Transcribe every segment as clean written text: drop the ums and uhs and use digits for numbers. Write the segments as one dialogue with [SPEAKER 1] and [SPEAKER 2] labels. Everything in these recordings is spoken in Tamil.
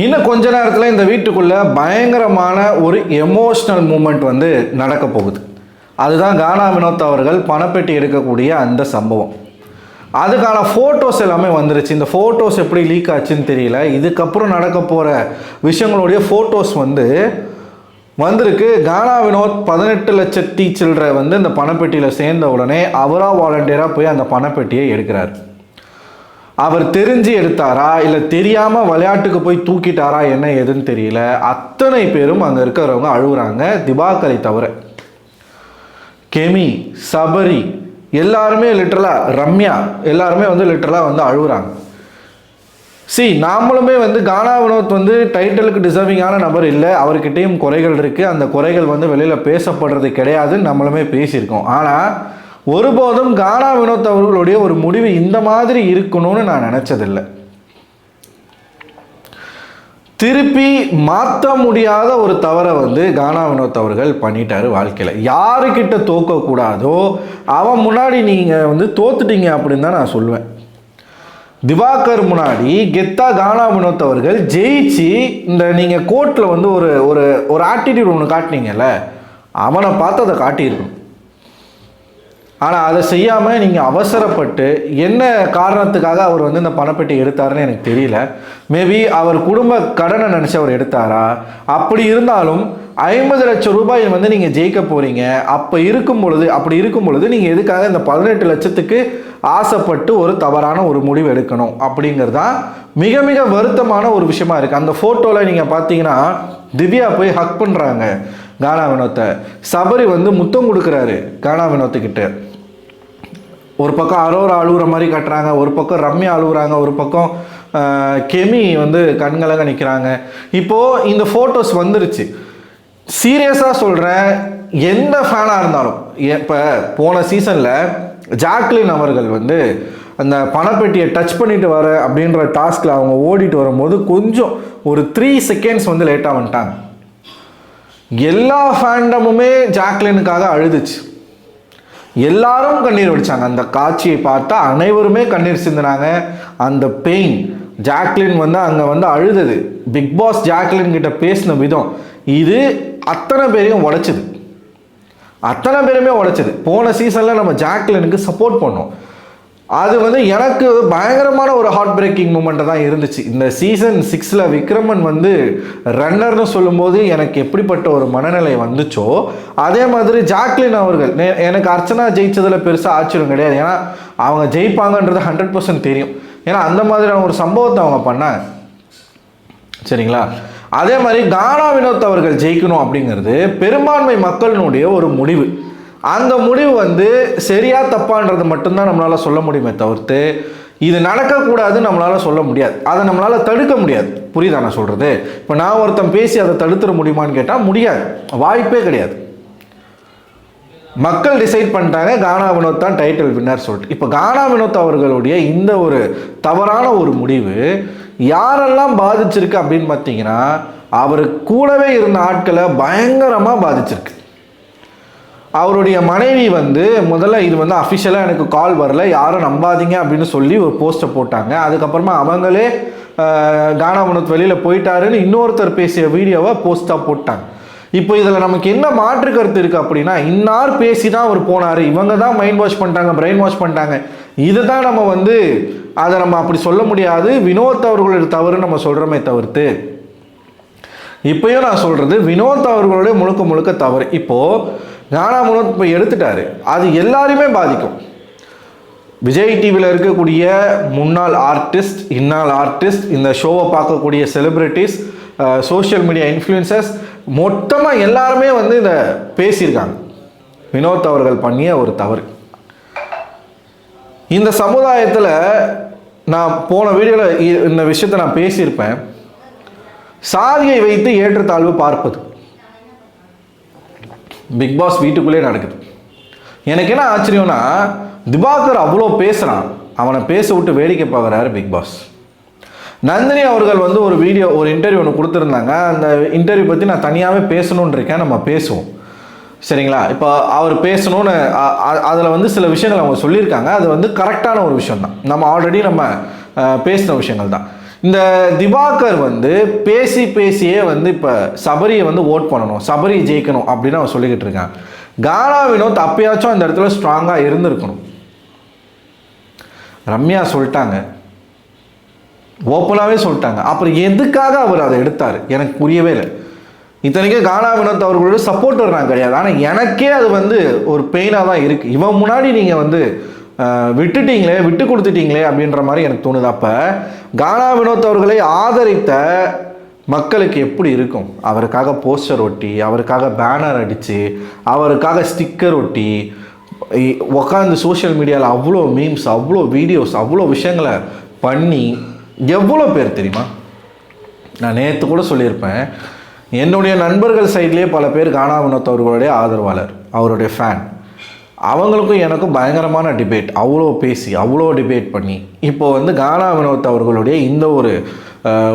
[SPEAKER 1] இன்னும் கொஞ்ச நேரத்தில் இந்த வீட்டுக்குள்ளே பயங்கரமான ஒரு எமோஷ்னல் மூமெண்ட் வந்து நடக்க போகுது. அதுதான் கானா வினோத் அவர்கள் பணப்பெட்டி எடுக்கக்கூடிய அந்த சம்பவம். அதுக்கான ஃபோட்டோஸ் எல்லாமே வந்துருச்சு. இந்த ஃபோட்டோஸ் எப்படி லீக் ஆச்சுன்னு தெரியல. இதுக்கப்புறம் நடக்க போகிற விஷயங்களுடைய ஃபோட்டோஸ் வந்திருக்கு. கானா வினோத் 18 லட்சத்தி சில்லரை இந்த பணப்பெட்டியில் சேர்ந்த உடனே அவராக வாலண்டியராக போய் அந்த பணப்பெட்டியை எடுக்கிறார். அவர் தெரிஞ்சு எடுத்தாரா இல்லை தெரியாமல் விளையாட்டுக்கு போய் தூக்கிட்டாரா என்ன ஏதுன்னு தெரியல. அத்தனை பேரும் அங்கே இருக்கிறவங்க அழுகுறாங்க, திவாகரை தவிர. கெமி, சபரி எல்லாருமே லிட்டரலாக, ரம்யா எல்லாருமே லிட்டரலாக அழுகுறாங்க. நாமளுமே கானா வினோத் டைட்டிலுக்கு டிசர்விங்கான நபர் இல்லை, அவர்கிட்டையும் குறைகள் இருக்குது. அந்த குறைகள் வெளியில் பேசப்படுறது கிடையாதுன்னு நம்மளுமே பேசியிருக்கோம். ஆனால் ஒருபோதும் கானா வினோத் அவர்களுடைய ஒரு முடிவு இந்த மாதிரி இருக்கணும்னு நான் நினச்சதில்லை. திருப்பி மாற்ற முடியாத ஒரு தவறை கானா வினோத் அவர்கள் பண்ணிட்டாரு வாழ்க்கையில். யாருக்கிட்ட தோக்கக்கூடாதோ அவன் முன்னாடி நீங்கள் தோத்துட்டீங்க அப்படின்னு தான் நான் சொல்லுவேன். திவாகர் முன்னாடி கெத்தா கானா வினோத் அவர்கள் ஜெயிச்சு இந்த நீங்கள் கோர்ட்டில் ஒரு ஒரு ஒரு ஆட்டிடியூட் ஒன்று காட்டினீங்கல்ல, அவனை பார்த்து அதை காட்டியிருக்கணும். ஆனால் அதை செய்யாமல் நீங்கள் அவசரப்பட்டு என்ன காரணத்துக்காக அவர் இந்த பணப்பெட்டி எடுத்தாருன்னு எனக்கு தெரியல. மேபி அவர் குடும்ப கடனை நினச்சி அவர் எடுத்தாரா? அப்படி இருந்தாலும் 50 லட்சம் ரூபாய் நீங்கள் ஜெயிக்க போகிறீங்க. அப்படி இருக்கும் பொழுது நீங்கள் எதுக்காக இந்த 18 லட்சத்துக்கு ஆசைப்பட்டு ஒரு தவறான ஒரு முடிவு எடுக்கணும் அப்படிங்கிறது தான் மிக மிக வருத்தமான ஒரு விஷயமா இருக்குது. அந்த ஃபோட்டோவில் நீங்கள் பார்த்தீங்கன்னா திவ்யா போய் ஹக் பண்ணுறாங்க கானா வினோத்தை. சபரி முத்தம் கொடுக்குறாரு கானா வினோத்துக்கிட்ட. ஒரு பக்கம் அரோரா அழுகுற மாதிரி காட்டுறாங்க, ஒரு பக்கம் ரம்யா அழுகுறாங்க, ஒரு பக்கம் கெமி கண்கலங்க நிற்கிறாங்க. இப்போது இந்த ஃபோட்டோஸ் வந்துருச்சு. சீரியஸாக சொல்கிறேன், எந்த ஃபேனாக இருந்தாலும், இப்போ போன சீசனில் ஜாக்லின் அவர்கள் அந்த பணப்பெட்டியை டச் பண்ணிட்டு வர அப்படின்ற டாஸ்கில் அவங்க ஓடிட்டு வரும்போது கொஞ்சம் ஒரு 3 செகண்ட்ஸ் லேட்டாக வந்துட்டாங்க. எல்லா ஃபேண்டமுமே ஜாக்லினுக்காக அழுதுச்சு. எல்லாரும் கண்ணீர் வடிச்சாங்க. அந்த காட்சியை பார்த்தா அனைவருமே கண்ணீர் சிந்தினாங்க. அந்த பெயின், ஜாக்லின் அங்கே அழுதது, பிக் பாஸ் ஜாக்லின் கிட்ட பேசின விதம், இது அத்தனை பேரையும் உடைச்சிது. அத்தனை பேருமே உடைச்சிது. போன சீசனில் நம்ம ஜாக்லினுக்கு சப்போர்ட் பண்ணோம். அது எனக்கு பயங்கரமான ஒரு ஹார்ட் பிரேக்கிங் மூமெண்ட்டை தான் இருந்துச்சு. இந்த சீசன் 6ல் விக்ரமன் ரன்னர்னு சொல்லும்போது எனக்கு எப்படிப்பட்ட ஒரு மனநிலை வந்துச்சோ, அதே மாதிரி ஜாக்லின் அவர்கள், எனக்கு அர்ச்சனா ஜெயிச்சதில் பெருசாக ஆச்சரியம் கிடையாது. ஏன்னா அவங்க ஜெயிப்பாங்கன்றது 100% தெரியும். ஏன்னா அந்த மாதிரியான ஒரு சம்பவத்தை அவங்க பண்ணாங்க. சரிங்களா? அதே மாதிரி கானா வினோத் அவர்கள் ஜெயிக்கணும் அப்படிங்கிறது பெரும்பான்மை மக்களினுடைய ஒரு முடிவு. அந்த முடிவு சரியா தப்பான்றது மட்டும்தான் நம்மளால் சொல்ல முடியுமே தவிர்த்து இது நடக்கக்கூடாதுன்னு நம்மளால் சொல்ல முடியாது. அதை நம்மளால் தடுக்க முடியாது. புரியுதா நான் சொல்கிறது? இப்போ நான் ஒருத்தன் பேசி அதை தடுத்துட முடியுமான்னு கேட்டால் முடியாது, வாய்ப்பே கிடையாது. மக்கள் டிசைட் பண்ணிட்டாங்க கானா வினோத் தான் டைட்டில் வின்னர் சொல்லிட்டு. இப்போ கானா வினோத் அவர்களுடைய இந்த ஒரு தவறான ஒரு முடிவு யாரெல்லாம் பாதிச்சிருக்கு அப்படின்னு பார்த்தீங்கன்னா, அவர் கூடவே இருந்த ஆட்களை பயங்கரமாக பாதிச்சிருக்கு. அவருடைய மனைவி முதல்ல இது அஃபிஷியலாக எனக்கு கால் வரல, யாரும் நம்பாதீங்க அப்படின்னு சொல்லி ஒரு போஸ்ட்டை போட்டாங்க. அதுக்கப்புறமா அவங்களே கானா வினோத் வெளியில் போயிட்டாருன்னு இன்னொருத்தர் பேசிய வீடியோவை போஸ்ட்டாக போட்டாங்க. இப்போ இதில் நமக்கு என்ன மாற்று கருத்து இருக்குது அப்படின்னா, இன்னார் பேசி தான் அவர் போனார், இவங்க தான் மைண்ட் வாஷ் பண்ணிட்டாங்க, பிரெயின் வாஷ் பண்ணிட்டாங்க, இதுதான் நம்ம அதை நம்ம அப்படி சொல்ல முடியாது. வினோத் அவர்களுடைய தவறு நம்ம சொல்கிறோமே தவிர்த்து, இப்போயும் நான் சொல்கிறது வினோத் அவர்களுடைய முழுக்க முழுக்க தவறு. இப்போது கானா வினோத் இப்போ எடுத்துட்டாரு, அது எல்லாருமே பாதிக்கும். விஜய் டிவியில் இருக்கக்கூடிய முன்னாள் ஆர்டிஸ்ட், இன்னாள் ஆர்டிஸ்ட், இந்த ஷோவை பார்க்கக்கூடிய செலிப்ரிட்டிஸ், சோஷியல் மீடியா இன்ஃப்ளூயன்சர்ஸ், மொத்தமாக எல்லாருமே இதை பேசியிருக்காங்க. வினோத் அவர்கள் பண்ணிய ஒரு தவறு. இந்த சமுதாயத்தில் நான் போன வீடியோவில் இந்த விஷயத்தை நான் பேசியிருப்பேன். சாதியை வைத்து ஏற்றத்தாழ்வு பார்ப்பது பிக் பாஸ் வீட்டுக்குள்ளே நடக்குது. எனக்கு என்ன ஆச்சரியம்னா, திவாகர் அவ்வளோ பேசுகிறான், அவனை பேச விட்டு வேடிக்கை பார்க்குறாரு பிக் பாஸ். நந்தினி அவர்கள் ஒரு வீடியோ, ஒரு இன்டர்வியூ ஒன்று கொடுத்துருந்தாங்க. அந்த இன்டர்வியூ பற்றி நான் தனியாகவே பேசணுன்னு இருக்கேன், நம்ம பேசுவோம். சரிங்களா? இப்போ அவர் பேசணும்னு அதில் சில விஷயங்கள் அவங்க சொல்லியிருக்காங்க. அது கரெக்டான ஒரு விஷயம் தான், நம்ம ஆல்ரெடி நம்ம பேசின விஷயங்கள் தான். இந்த திவாகர் வந்து பேசியே வந்து இப்போ சபரியை வந்து ஓட் பண்ணணும், சபரி ஜெயிக்கணும் அப்படின்னு அவன் சொல்லிக்கிட்டு இருக்கான். கானா வினோத் அப்பயாச்சும் அந்த இடத்துல ஸ்ட்ராங்காக இருந்திருக்கணும். ரம்யா சொல்லிட்டாங்க, ஓப்பனாகவே சொல்லிட்டாங்க. அப்புறம் எதுக்காக அவர் அதை எடுத்தார் எனக்கு புரியவே இல்லை. இத்தனைக்கும் கானா வினோத் அவர்களோட சப்போர்ட்டர் நான் கிடையாது, ஆனால் எனக்கே அது வந்து ஒரு பெயினாக தான் இருக்குது. இவன் முன்னாடி நீங்கள் வந்து விட்டு கொடுத்துட்டீங்களே அப்படின்ற மாதிரி எனக்கு தோணுது. அப்போ கானா வினோத் அவர்களை ஆதரித்த மக்களுக்கு எப்படி இருக்கும்? அவருக்காக போஸ்டர் ஒட்டி, அவருக்காக பேனர் அடித்து, அவருக்காக ஸ்டிக்கர் ஒட்டி உட்காந்து சோஷியல் மீடியாவில் அவ்வளோ மீம்ஸ், அவ்வளோ வீடியோஸ், அவ்வளோ விஷயங்களை பண்ணி எவ்வளோ பேர் தெரியுமா? நான் நேற்று கூட சொல்லியிருப்பேன், என்னுடைய நண்பர்கள் சைட்லேயே பல பேர் கானா வினோத் அவர்களுடைய ஆதரவாளர், அவருடைய ஃபேன். அவங்களுக்கும் எனக்கும் பயங்கரமான டிபேட், அவ்வளோ பேசி அவ்வளோ டிபேட் பண்ணி இப்போ வந்து கானா வினோத் அவர்களுடைய இந்த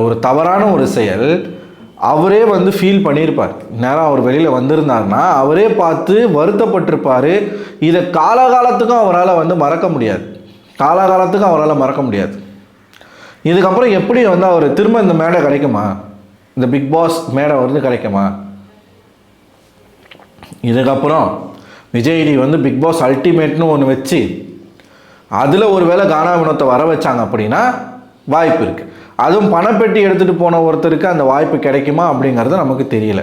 [SPEAKER 1] ஒரு தவறான ஒரு செயல் அவரே வந்து ஃபீல் பண்ணியிருப்பார். நேரம் அவர் வெளியில் வந்திருந்தாருன்னா அவரே பார்த்து வருத்தப்பட்டிருப்பார். இதை காலகாலத்துக்கும் அவரால் வந்து மறக்க முடியாது, காலகாலத்துக்கும் அவரால் மறக்க முடியாது. இதுக்கப்புறம் எப்படி வந்து அவர் திரும்ப இந்த மேடை கிடைக்குமா? இந்த பிக் பாஸ் மேடை வந்து கிடைக்குமா? இதுக்கப்புறம் விஜய்டி வந்து பிக் பாஸ் அல்டிமேட்னு ஒன்று வச்சு அதில் ஒரு வேளை கானா வினோத்தை வர வச்சாங்க அப்படின்னா வாய்ப்பு இருக்குது. அதுவும் பணப்பெட்டி எடுத்துகிட்டு போன ஒருத்தருக்கு அந்த வாய்ப்பு கிடைக்குமா அப்படிங்கிறது நமக்கு தெரியல.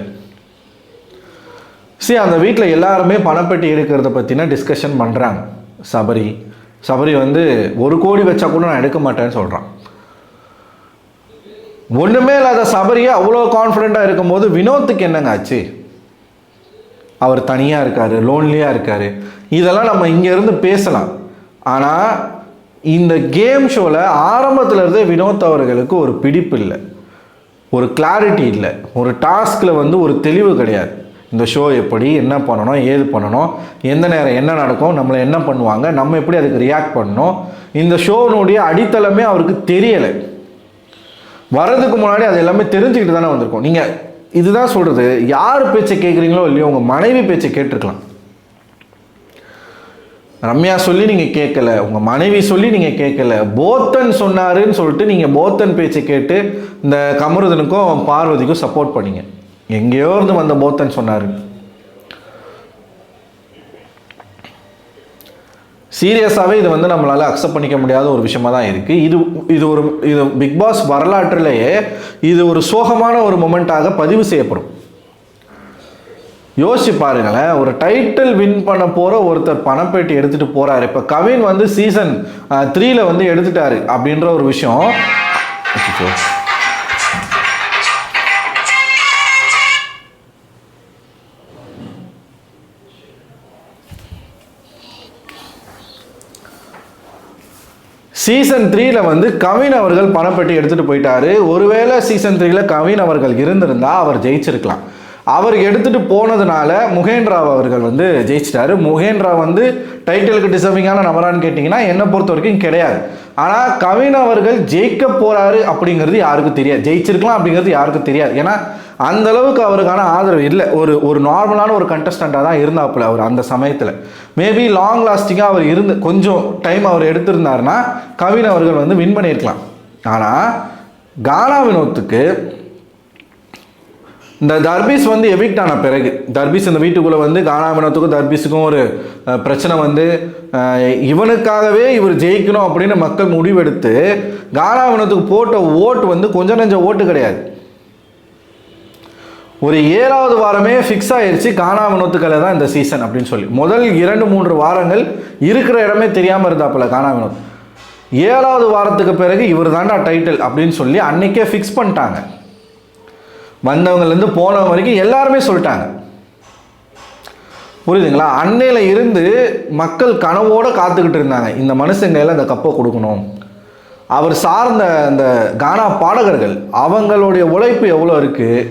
[SPEAKER 1] சரி, அந்த வீட்டில் எல்லாருமே பணப்பெட்டி எடுக்கிறத பற்றின டிஸ்கஷன் பண்ணுறாங்க. சபரி வந்து 1 கோடி வச்சா கூட நான் எடுக்க மாட்டேன்னு சொல்கிறான். ஒன்றுமே இல்லாத சபரியை அவ்வளோ கான்ஃபிடெண்ட்டாக இருக்கும்போது வினோத்துக்கு என்னங்க ஆச்சு? அவர் தனியாக இருக்கார், லோன்லியாக இருக்கார். இதெல்லாம் நம்ம இங்கேருந்து பேசலாம். ஆனால் இந்த கேம் ஷோவில் ஆரம்பத்தில் இருந்தே வினோத் அவர்களுக்கு ஒரு பிடிப்பு இல்லை, ஒரு கிளாரிட்டி இல்லை, ஒரு டாஸ்கில் வந்து ஒரு தெளிவு கிடையாது. இந்த ஷோ எப்படி, என்ன பண்ணணும், ஏது பண்ணணும், எந்த நேரம் என்ன நடக்கும், நம்மளை என்ன பண்ணுவாங்க, நம்ம எப்படி அதுக்கு ரியாக்ட் பண்ணணும், இந்த ஷோனுடைய அடித்தளமே அவருக்கு தெரியலை. வர்றதுக்கு முன்னாடி அது எல்லாமே தெரிஞ்சுக்கிட்டு தானே வந்திருக்கோம். நீங்கள் இதுதான் சொல்கிறது, யார் பேச்சை கேட்குறீங்களோ இல்லையோ உங்கள் மனைவி பேச்சை கேட்டிருக்கலாம். ரம்யா சொல்லி நீங்கள் கேட்கல, உங்கள் மனைவி சொல்லி நீங்கள் கேட்கல, போத்தன் சொன்னாருன்னு சொல்லிட்டு நீங்கள் போத்தன் பேச்சை கேட்டு இந்த கமருதனுக்கும் பார்வதிக்கும் சப்போர்ட் பண்ணீங்க. எங்கேயோ இருந்து வந்த போத்தன் சொன்னார். சீரியஸாகவே இது வந்து நம்மளால் அக்செப்ட் பண்ணிக்க முடியாத ஒரு விஷயமாக தான் இருக்குது. இது பிக் பாஸ் வரலாற்றிலேயே இது ஒரு சோகமான ஒரு மொமெண்ட்டாக பதிவு செய்யப்படும். யோசிச்சு பாருங்களேன், ஒரு டைட்டில் வின் பண்ண போகிற ஒருத்தர் பணப்பேட்டி எடுத்துகிட்டு போகிறாரு. இப்போ கவின் வந்து சீசன் 3 வந்து எடுத்துட்டாரு அப்படின்ற ஒரு விஷயம். சீசன் 3 வந்து கவின் அவர்கள் பணப்பெட்டி எடுத்துகிட்டு போயிட்டாரு. ஒருவேளை சீசன் 3 கவின் அவர்கள் இருந்திருந்தா அவர் ஜெயிச்சிருக்கலாம். அவர் எடுத்துகிட்டு போனதுனால முகேன்ராவ் அவர்கள் வந்து ஜெயிச்சிட்டாரு. முகேன்ராவ் வந்து டைட்டிலுக்கு டிசர்விங்கான நபரான்னு கேட்டிங்கன்னா என்னை பொறுத்த வரைக்கும் கிடையாது. ஆனால் கவின் அவர்கள் ஜெயிக்க போகிறாரு அப்படிங்கிறது யாருக்கும் தெரியாது, ஜெயிச்சிருக்கலாம் அப்படிங்கிறது யாருக்கும் தெரியாது. ஏன்னா அந்த அளவுக்கு அவருக்கான ஆதரவு இல்லை. ஒரு நார்மலான ஒரு கண்டஸ்டண்ட்டாக தான் இருந்தாப்புல அவர் அந்த சமயத்தில். மேபி லாங் லாஸ்டிங்காக அவர் இருந்து கொஞ்சம் டைம் அவர் எடுத்திருந்தாருன்னா கவின் அவர்கள் வந்து வின் பண்ணியிருக்கலாம். ஆனால் கானா வினோத்துக்கு இந்த தர்பீஸ் வந்து எவிக்ட் ஆன பிறகு, தர்பீஸ் இந்த வீட்டுக்குள்ளே வந்து கானா வினோத்துக்கும் தர்பீஸுக்கும் ஒரு பிரச்சனை வந்து இவனுக்காகவே இவர் ஜெயிக்கணும் அப்படின்னு மக்கள் முடிவெடுத்து கானா வினோத்துக்கு போட்ட ஓட்டு வந்து கொஞ்சம் நெஞ்ச ஓட்டு கிடையாது. ஒரு 7வது வாரமே ஃபிக்ஸ் ஆயிடுச்சு கானா வினோத்துக்களை தான் இந்த சீசன் அப்படின்னு சொல்லி. முதல் 2-3 வாரங்கள் இருக்கிற இடமே தெரியாமல் இருந்தாப்புல கானா வினோத். 7வது வாரத்துக்கு பிறகு இவர் தாண்டா டைட்டில் அப்படின்னு சொல்லி அன்னைக்கே ஃபிக்ஸ் பண்ணிட்டாங்க. வந்தவங்கலேருந்து போனவங்க வரைக்கும் எல்லாருமே சொல்லிட்டாங்க. புரியுதுங்களா? அன்னையில இருந்து மக்கள் கனவோடு காத்துக்கிட்டு இருந்தாங்க, இந்த மனுஷங்கையில் அந்த கப்பை கொடுக்கணும். அவர் சார்ந்த அந்த கானா பாடகர்கள் அவங்களுடைய உழைப்பு எவ்வளோ இருக்குது,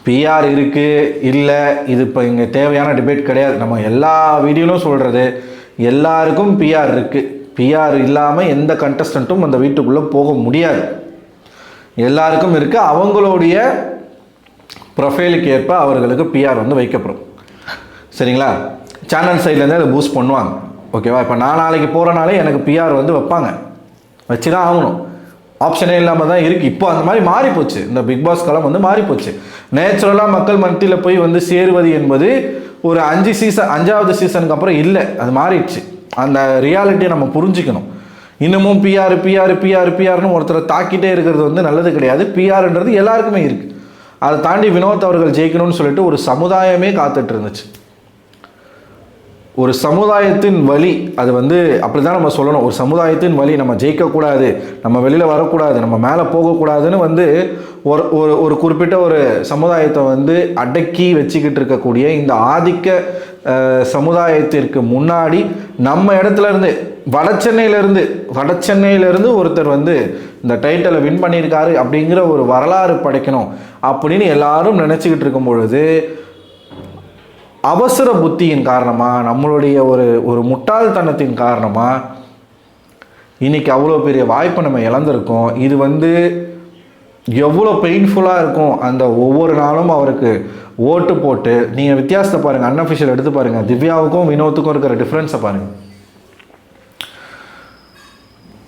[SPEAKER 1] பிஆர் இருக்குது இல்லை, இது இப்போ இங்கே தேவையான டிபேட் கிடையாது. நம்ம எல்லா வீடியோலும் சொல்கிறது, எல்லாருக்கும் பிஆர் இருக்குது. பிஆர் இல்லாமல் எந்த கண்டஸ்டண்ட்டும் அந்த வீட்டுக்குள்ளே போக முடியாது. எல்லாருக்கும் இருக்குது. அவங்களுடைய ப்ரொஃபைலுக்கு ஏற்ப அவர்களுக்கு பிஆர் வந்து வைக்கப்படும். சரிங்களா? சேனல் சைட்லேருந்து அதை பூஸ்ட் பண்ணுவாங்க. ஓகேவா? இப்போ நான் நாளைக்கு போகிறனாலே எனக்கு பிஆர் வந்து வைப்பாங்க, வச்சு தான் ஆகணும். ஆப்ஷனே இல்லாமல் தான் இருக்குது. இப்போ அந்த மாதிரி மாறி போச்சு. இந்த பிக் பாஸ் களம் வந்து மாறி போச்சு. நேச்சுரலாக மக்கள் மத்தியில் போய் வந்து சேருவது என்பது ஒரு 5வது சீசனுக்கு அப்புறம் இல்லை, அது மாறிடுச்சு. அந்த ரியாலிட்டியை நம்ம புரிஞ்சுக்கணும். இன்னமும் பிஆர்னு ஒருத்தரை தாக்கிட்டே இருக்கிறது வந்து நல்லது கிடையாது. பிஆர்ன்றது எல்லாருக்குமே இருக்குது. அதை தாண்டி வினோத் அவர்கள் ஜெயிக்கணும்னு சொல்லிட்டு ஒரு சமுதாயமே காத்துட்டு இருந்துச்சு. ஒரு சமுதாயத்தின் வழி அது வந்து அப்படி தான் நம்ம சொல்லணும். ஒரு சமுதாயத்தின் வழி, நம்ம ஜெயிக்கக்கூடாது, நம்ம வெளியில் வரக்கூடாது, நம்ம மேலே போகக்கூடாதுன்னு வந்து ஒரு ஒரு ஒரு குறிப்பிட்ட ஒரு சமுதாயத்தை வந்து அடக்கி வச்சுக்கிட்டு இருக்கக்கூடிய இந்த ஆதிக்க சமுதாயத்திற்கு முன்னாடி நம்ம இடத்துல இருந்து வடசென்னையிலேருந்து ஒருத்தர் வந்து இந்த டைட்டிலை வின் பண்ணியிருக்காரு அப்படிங்கிற ஒரு வரலாறு படைக்கணும் அப்படின்னு எல்லாரும் நினச்சிக்கிட்டு இருக்கும் பொழுது அவசர புத்தியின் காரணமாக, நம்மளுடைய ஒரு முட்டாள்தனத்தின் காரணமாக இன்றைக்கி அவ்வளோ பெரிய வாய்ப்பை நம்ம இழந்திருக்கோம். இது வந்து எவ்வளோ பெயின்ஃபுல்லாக இருக்கும். அந்த ஒவ்வொரு நாளும் அவருக்கு ஓட்டு போட்டு நீங்கள் வித்தியாசத்தை பாருங்கள், அன்அஃபிஷியல் எடுத்து பாருங்கள், திவ்யாவுக்கும் வினோத்துக்கும் இருக்கிற டிஃப்ரென்ஸை பாருங்கள்.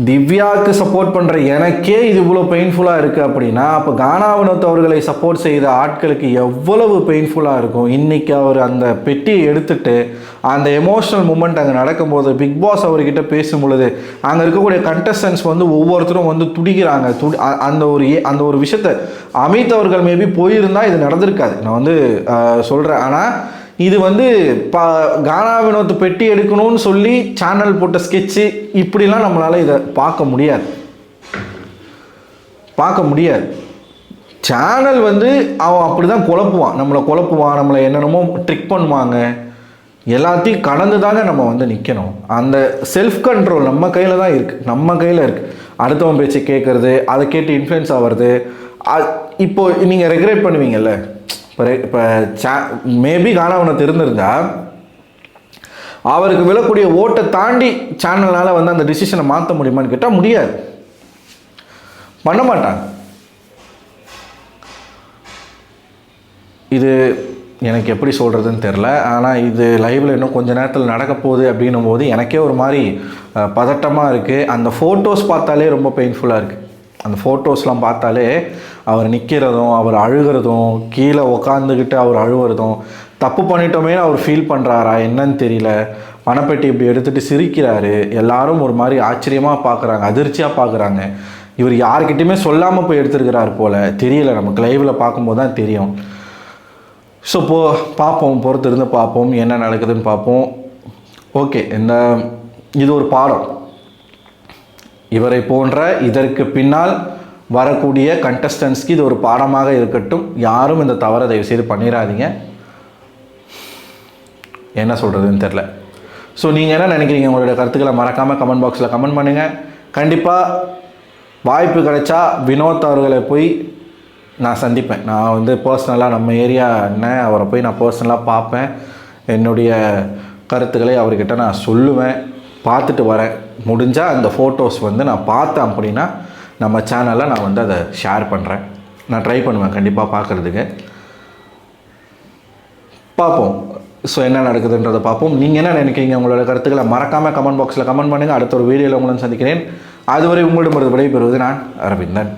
[SPEAKER 1] திவ்யாவுக்கு சப்போர்ட் பண்ணுற எனக்கே இது இவ்வளோ பெயின்ஃபுல்லாக இருக்குது அப்படின்னா, அப்போ கானா வினோத் அவர்களை சப்போர்ட் செய்த ஆட்களுக்கு எவ்வளவு பெயின்ஃபுல்லாக இருக்கும். இன்றைக்கி அவர் அந்த பெட்டியை எடுத்துகிட்டு அந்த எமோஷ்னல் மூமெண்ட் அங்கே நடக்கும்போது பிக் பாஸ் அவர்கிட்ட பேசும் பொழுது அங்கே இருக்கக்கூடிய கண்டஸ்டன்ஸ் வந்து ஒவ்வொருத்தரும் வந்து துடிக்கிறாங்க. அந்த ஒரு விஷயத்தை அமித் அவர்கள் மேபி போயிருந்தால் இது நடந்திருக்காது, நான் வந்து சொல்கிறேன். ஆனால் இது வந்து கானா வினோத் பெட்டி எடுக்கணும்னு சொல்லி சேனல் போட்ட ஸ்கெட்சு இப்படிலாம் நம்மளால் இதை பார்க்க முடியாது. சேனல் வந்து அவன் அப்படி தான் குழப்புவான், நம்மளை என்னென்னமோ ட்ரிக் பண்ணுவாங்க. எல்லாத்தையும் கடந்து தாங்க நம்ம வந்து நிற்கணும். அந்த செல்ஃப் கண்ட்ரோல் நம்ம கையில் தான் இருக்குது. அடுத்தவன் பேச்சு கேட்குறது, அதை கேட்டு இன்ஃப்ளூயன்ஸ் ஆகிறது. இப்போது நீங்கள் ரெகுலேட் பண்ணுவீங்கல்ல, இப்போ மேபி கானா வினோத் இருந்திருந்தா அவருக்கு விழக்கூடிய ஓட்டை தாண்டி சேனல்னால் வந்து அந்த டிசிஷனை மாற்ற முடியுமான்னு கேட்டால் முடியாது, பண்ண மாட்டாங்க. இது எனக்கு எப்படி சொல்கிறதுன்னு தெரில. ஆனால் இது லைவில் இன்னும் கொஞ்சம் நேரத்தில் நடக்க போகுது அப்படின்னும் போது எனக்கே ஒரு மாதிரி பதட்டமாக இருக்குது. அந்த ஃபோட்டோஸ் பார்த்தாலே ரொம்ப பெயின்ஃபுல்லாக இருக்குது. அந்த ஃபோட்டோஸ்லாம் பார்த்தாலே அவர் நிற்கிறதும், அவர் அழுகிறதும், கீழே உக்காந்துக்கிட்டு அவர் அழுகிறதும், தப்பு பண்ணிட்டோமேனு அவர் ஃபீல் பண்ணுறாரா என்னன்னு தெரியல. பணப்பெட்டி இப்படி எடுத்துகிட்டு சிரிக்கிறாரு. எல்லாரும் ஒரு மாதிரி ஆச்சரியமாக பார்க்குறாங்க, அதிர்ச்சியாக பார்க்குறாங்க. இவர் யார்கிட்டையுமே சொல்லாமல் போய் எடுத்துருக்கிறார் போல் தெரியல, நமக்கு லைவில் பார்க்கும்போது தான் தெரியும். ஸோ பொறுத்திருந்து பார்ப்போம் என்ன நடக்குதுன்னு பார்ப்போம். ஓகே, இது ஒரு பாடம். இவரை போன்ற இதற்கு பின்னால் வரக்கூடிய கண்டஸ்டன்ஸ்க்கு இது ஒரு பாடமாக இருக்கட்டும். யாரும் இந்த தவறை தயவுசெய்து பண்ணிடாதீங்க. என்ன சொல்கிறதுன்னு தெரில. ஸோ நீங்கள் என்ன நினைக்கிறீங்க? உங்களுடைய கருத்துக்களை மறக்காமல் கமெண்ட் பாக்ஸில் கமெண்ட் பண்ணுங்கள். கண்டிப்பாக வாய்ப்பு கிடைச்சா வினோத் அவர்களை போய் நான் சந்திப்பேன். நான் வந்து பர்சனலாக நம்ம ஏரியா அண்ணன் அவரை போய் நான் பர்சனலாக பார்ப்பேன். என்னுடைய கருத்துக்களை அவர்கிட்ட நான் சொல்லுவேன், பார்த்துட்டு வரேன். முடிஞ்சால் அந்த ஃபோட்டோஸ் வந்து நான் பார்த்தேன் அப்படின்னா நம்ம சேனலில் நான் வந்து அதை ஷேர் பண்ணுறேன். நான் ட்ரை பண்ணுவேன் கண்டிப்பாக பார்க்குறதுக்கு. பார்ப்போம். ஸோ என்ன நடக்குதுன்றதை பார்ப்போம். நீங்கள் என்ன நினைக்கிறீங்க? உங்களோட கருத்துக்களை மறக்காமல் கமெண்ட் பாக்ஸில் கமெண்ட் பண்ணுங்கள். அடுத்த ஒரு வீடியோவில் உங்களை சந்திக்கிறேன். அதுவரை உங்களிடமிருந்து விடைபெறுவது நான் அரவிந்தன்.